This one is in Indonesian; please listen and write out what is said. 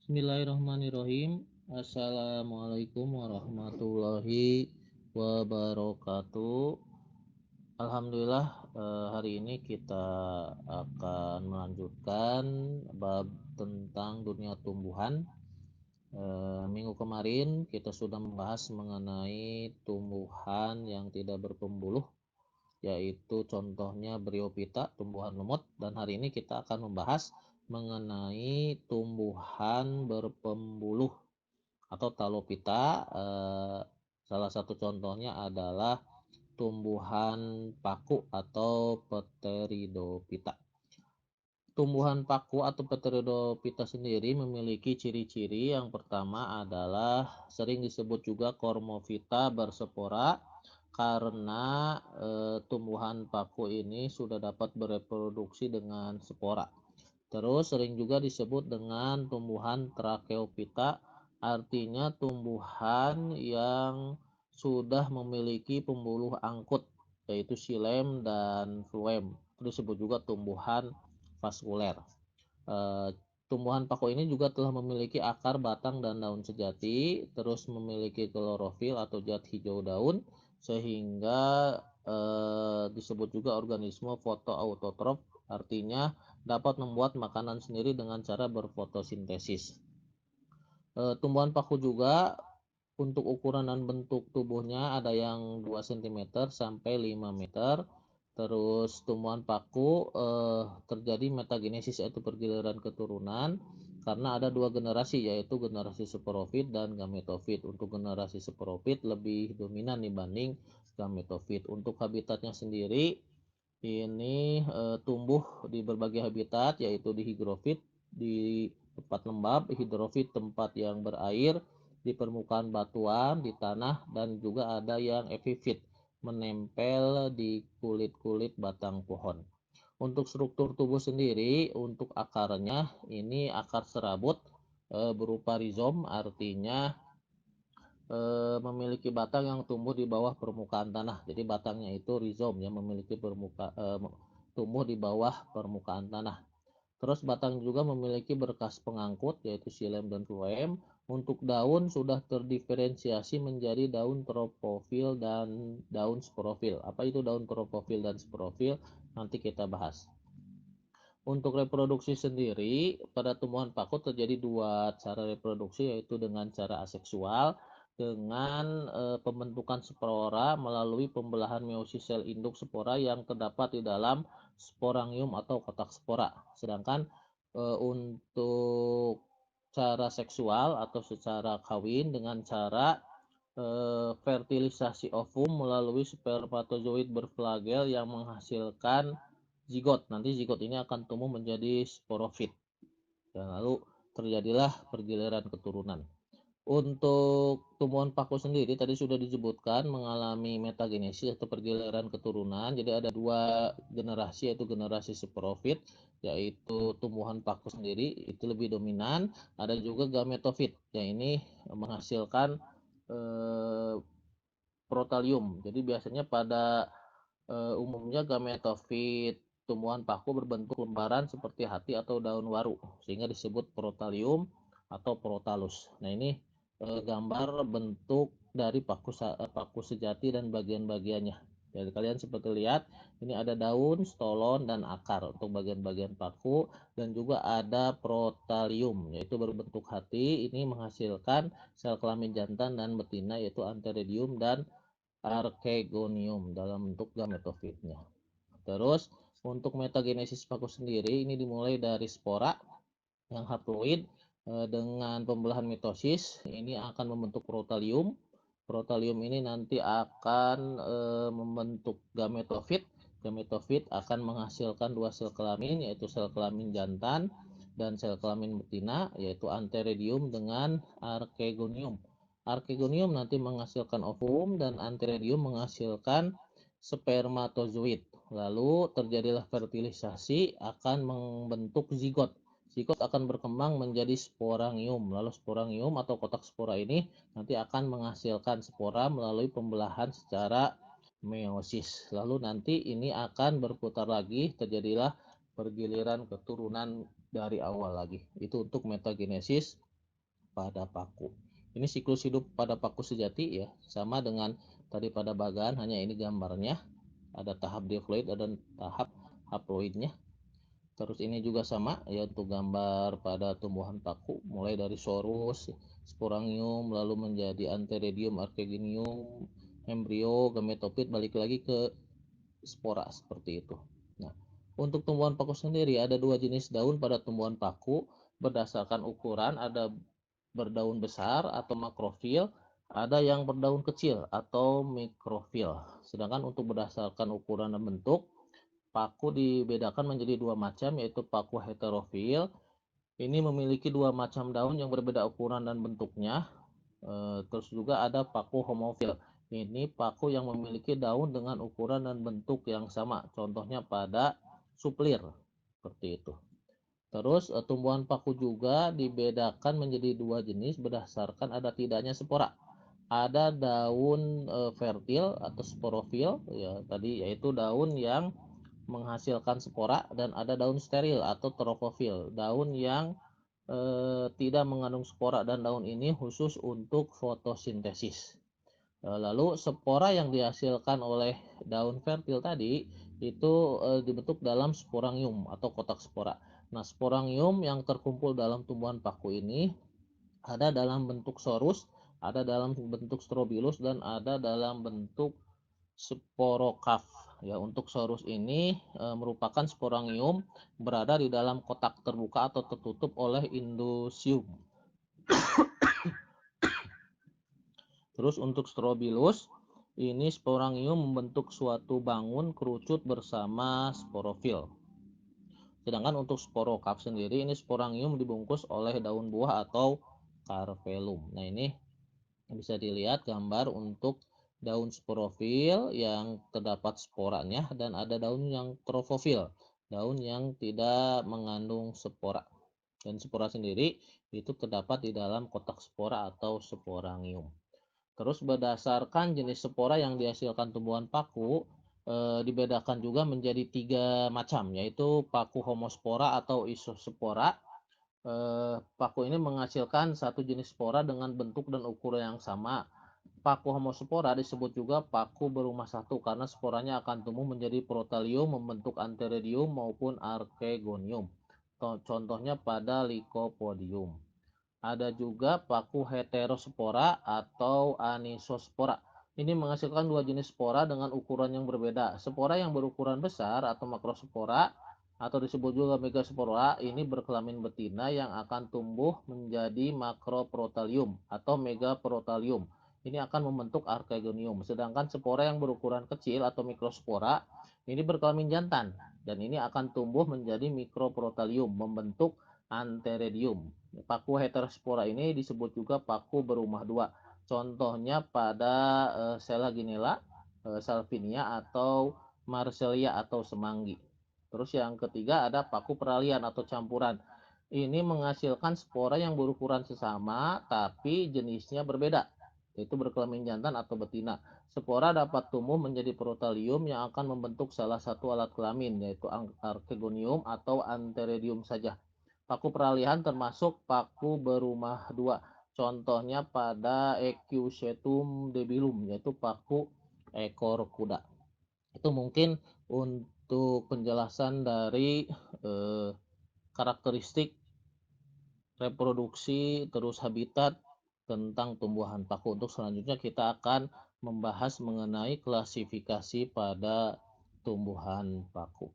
Bismillahirrahmanirrahim. Assalamualaikum warahmatullahi wabarakatuh. Alhamdulillah, hari ini kita akan melanjutkan bab tentang dunia tumbuhan. Minggu kemarin kita sudah membahas mengenai tumbuhan yang tidak berpembuluh, yaitu contohnya Bryophyta, tumbuhan lumut, dan hari ini kita akan membahas mengenai tumbuhan berpembuluh atau Talophyta. Salah satu contohnya adalah tumbuhan paku atau Pteridophyta. Tumbuhan paku atau Pteridophyta sendiri memiliki ciri-ciri. Yang pertama adalah sering disebut juga Cormophyta berspora karena tumbuhan paku ini sudah dapat bereproduksi dengan spora. Terus sering juga disebut dengan tumbuhan Tracheophyta, artinya tumbuhan yang sudah memiliki pembuluh angkut, yaitu xilem dan phloem. Itu disebut juga tumbuhan vaskuler. Tumbuhan paku ini juga telah memiliki akar, batang, dan daun sejati, terus memiliki klorofil atau zat hijau daun, sehingga disebut juga organisme fotoautotrof, artinya dapat membuat makanan sendiri dengan cara berfotosintesis. Tumbuhan paku juga untuk ukuran dan bentuk tubuhnya ada yang 2 cm sampai 5 meter. Terus tumbuhan paku terjadi metagenesis, yaitu pergiliran keturunan, karena ada dua generasi, yaitu generasi sporofit dan gametofit. Untuk generasi sporofit lebih dominan dibanding gametofit. Untuk habitatnya sendiri ini tumbuh di berbagai habitat, yaitu di higrofit, di tempat lembab, hidrofit tempat yang berair, di permukaan batuan, di tanah, dan juga ada yang epifit, menempel di kulit-kulit batang pohon. Untuk struktur tubuh sendiri, untuk akarnya ini akar serabut berupa rizom, artinya memiliki batang yang tumbuh di bawah permukaan tanah. Jadi batangnya itu rizom yang memiliki tumbuh di bawah permukaan tanah. Terus batang juga memiliki berkas pengangkut, yaitu xilem dan phloem. Untuk daun sudah terdiferensiasi menjadi daun tropofil dan daun sporofil. Apa itu daun tropofil dan sporofil? Nanti kita bahas. Untuk reproduksi sendiri, pada tumbuhan paku terjadi dua cara reproduksi, yaitu dengan cara aseksual, dengan pembentukan spora melalui pembelahan meiosis sel induk spora yang terdapat di dalam sporangium atau kotak spora. Sedangkan untuk cara seksual atau secara kawin dengan cara fertilisasi ovum melalui spermatozoid berflagel yang menghasilkan zigot. Nanti zigot ini akan tumbuh menjadi sporofit. Dan lalu terjadilah pergiliran keturunan. Untuk tumbuhan paku sendiri tadi sudah disebutkan mengalami metagenesis atau pergiliran keturunan. Jadi ada dua generasi, yaitu generasi sporofit, yaitu tumbuhan paku sendiri itu lebih dominan. Ada juga gametofit yang ini menghasilkan protalium. Jadi biasanya pada umumnya gametofit tumbuhan paku berbentuk lembaran seperti hati atau daun waru, sehingga disebut protalium atau protalus. Nah, ini gambar bentuk dari paku sejati dan bagian-bagiannya. Jadi kalian seperti lihat, ini ada daun, stolon, dan akar untuk bagian-bagian paku, dan juga ada protalium, yaitu berbentuk hati. Ini menghasilkan sel kelamin jantan dan betina, yaitu antheridium dan archegonium dalam bentuk gametofitnya. Terus untuk metagenesis paku sendiri ini dimulai dari spora yang haploid dengan pembelahan mitosis ini akan membentuk protalium. Protalium ini nanti akan membentuk gametofit. Gametofit akan menghasilkan dua sel kelamin, yaitu sel kelamin jantan dan sel kelamin betina, yaitu antheridium dengan archegonium. Archegonium nanti menghasilkan ovum dan antheridium menghasilkan spermatozoid. Lalu terjadilah fertilisasi akan membentuk zigot. Zigot akan berkembang menjadi sporangium. Lalu sporangium atau kotak spora ini nanti akan menghasilkan spora melalui pembelahan secara meiosis. Lalu nanti ini akan berputar lagi, terjadilah pergiliran keturunan dari awal lagi. Itu untuk metagenesis pada paku. Ini siklus hidup pada paku sejati ya, sama dengan tadi pada bagan, hanya ini gambarnya ada tahap diploid dan tahap haploidnya. Terus ini juga sama ya untuk gambar pada tumbuhan paku, mulai dari sorus, sporangium, lalu menjadi antheridium, archegonium, embrio, gametophyte, balik lagi ke spora seperti itu. Nah, untuk tumbuhan paku sendiri ada dua jenis daun pada tumbuhan paku berdasarkan ukuran, ada berdaun besar atau makrofil, ada yang berdaun kecil atau mikrofil. Sedangkan untuk berdasarkan ukuran dan bentuk, paku dibedakan menjadi dua macam, yaitu paku heterofil. Ini memiliki dua macam daun yang berbeda ukuran dan bentuknya. Terus juga ada paku homofil. Ini paku yang memiliki daun dengan ukuran dan bentuk yang sama. Contohnya pada suplir. Seperti itu. Terus tumbuhan paku juga dibedakan menjadi dua jenis berdasarkan ada tidaknya spora. Ada daun fertil atau sporofil ya tadi, yaitu daun yang menghasilkan spora, dan ada daun steril atau tropofil, daun yang tidak mengandung spora, dan daun ini khusus untuk fotosintesis. Lalu spora yang dihasilkan oleh daun fertil tadi itu dibentuk dalam sporangium atau kotak spora. Nah, sporangium yang terkumpul dalam tumbuhan paku ini ada dalam bentuk sorus, ada dalam bentuk strobilus, dan ada dalam bentuk sporokaf. Ya, untuk sorus ini merupakan sporangium berada di dalam kotak terbuka atau tertutup oleh indusium. Terus untuk strobilus, ini sporangium membentuk suatu bangun kerucut bersama sporofil. Sedangkan untuk sporokaf sendiri, ini sporangium dibungkus oleh daun buah atau carpellum. Nah, ini bisa dilihat gambar untuk daun sporofil yang terdapat sporanya, dan ada daun yang tropofil, daun yang tidak mengandung spora. Dan spora sendiri itu terdapat di dalam kotak spora atau sporangium. Terus berdasarkan jenis spora yang dihasilkan tumbuhan paku, dibedakan juga menjadi tiga macam, yaitu paku homospora atau isospora. Paku ini menghasilkan satu jenis spora dengan bentuk dan ukuran yang sama. Paku homospora disebut juga paku berumah satu karena sporanya akan tumbuh menjadi protalium, membentuk antheridium maupun archegonium. Contohnya pada lycopodium. Ada juga paku heterospora atau anisospora. Ini menghasilkan dua jenis spora dengan ukuran yang berbeda. Spora yang berukuran besar atau makrospora atau disebut juga megaspora ini berkelamin betina yang akan tumbuh menjadi makroprotalium atau megaprotalium. Ini akan membentuk archegonium. Sedangkan spora yang berukuran kecil atau mikrospora ini berkelamin jantan dan ini akan tumbuh menjadi mikroprotalium, membentuk antheridium. Paku heterospora ini disebut juga paku berumah dua. Contohnya pada Selaginella, Salvinia, atau Marcellia atau semanggi. Terus yang ketiga ada paku peralihan atau campuran. Ini menghasilkan spora yang berukuran sesama tapi jenisnya berbeda, yaitu berkelamin jantan atau betina. Spora dapat tumbuh menjadi protalium yang akan membentuk salah satu alat kelamin, yaitu archegonium atau antheridium saja. Paku peralihan termasuk paku berumah dua. Contohnya pada Equisetum debilum, yaitu paku ekor kuda. Itu mungkin untuk penjelasan dari karakteristik reproduksi terus habitat tentang tumbuhan paku. Untuk selanjutnya kita akan membahas mengenai klasifikasi pada tumbuhan paku.